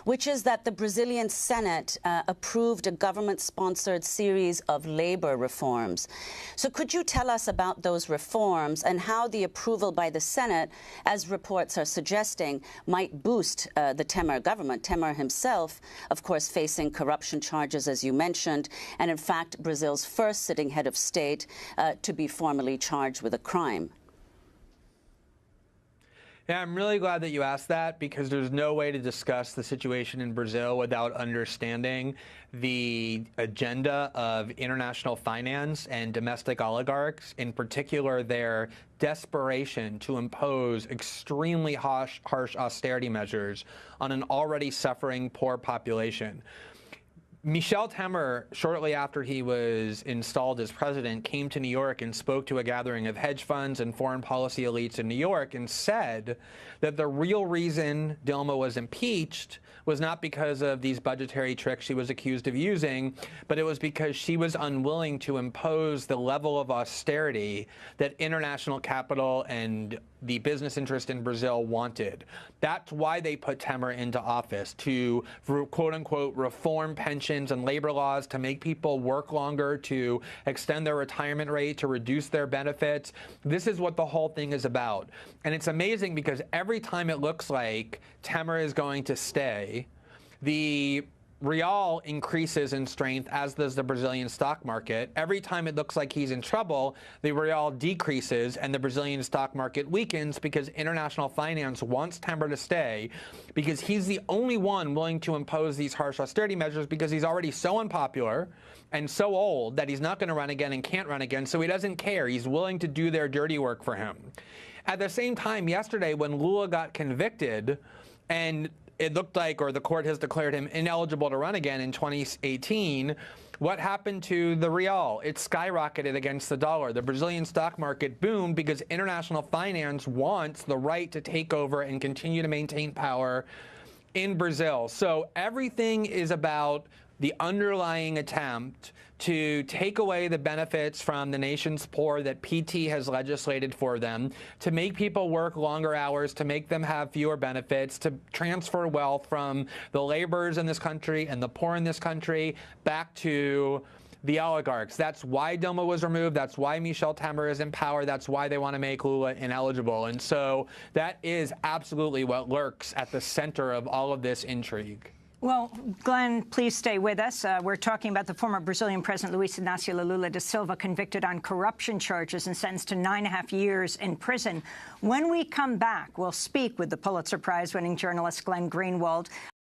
which is that the Brazilian Senate approved a government-sponsored series of labor reforms. So could you tell us about those reforms and how the approval by the Senate, as reports are suggesting, might boost the Temer government? Temer himself, of course, facing corruption charges, as you mentioned, and in fact, Brazil's first sitting head of state to be formally charged with a crime. Yeah, I'm really glad that you asked that, because there's no way to discuss the situation in Brazil without understanding the agenda of international finance and domestic oligarchs, in particular their desperation to impose extremely harsh austerity measures on an already suffering poor population. Michel Temer, shortly after he was installed as president, came to New York and spoke to a gathering of hedge funds and foreign policy elites in New York and said that the real reason Dilma was impeached was not because of these budgetary tricks she was accused of using, but it was because she was unwilling to impose the level of austerity that international capital and the business interest in Brazil wanted. That's why they put Temer into office, to quote-unquote reform pensions and labor laws, to make people work longer, to extend their retirement rate, to reduce their benefits. This is what the whole thing is about. And it's amazing because every time it looks like Temer is going to stay, the real increases in strength, as does the Brazilian stock market. Every time it looks like he's in trouble, the real decreases and the Brazilian stock market weakens, because international finance wants Temer to stay, because he's the only one willing to impose these harsh austerity measures, because he's already so unpopular and so old that he's not going to run again and can't run again, so he doesn't care. He's willing to do their dirty work for him. At the same time, yesterday, when Lula got convicted and it looked like, or the court has declared him ineligible to run again in 2018, what happened to the real? It skyrocketed against the dollar. The Brazilian stock market boomed because international finance wants the right to take over and continue to maintain power in Brazil. So everything is about the underlying attempt to take away the benefits from the nation's poor that PT has legislated for them, to make people work longer hours, to make them have fewer benefits, to transfer wealth from the laborers in this country and the poor in this country back to the oligarchs. That's why Dilma was removed. That's why Michel Temer is in power. That's why they want to make Lula ineligible. And so that is absolutely what lurks at the center of all of this intrigue. Well, Glenn, please stay with us. We're talking about the former Brazilian President Luiz Inácio Lula da Silva, convicted on corruption charges and sentenced to 9.5 years in prison. When we come back, we'll speak with the Pulitzer Prize-winning journalist Glenn Greenwald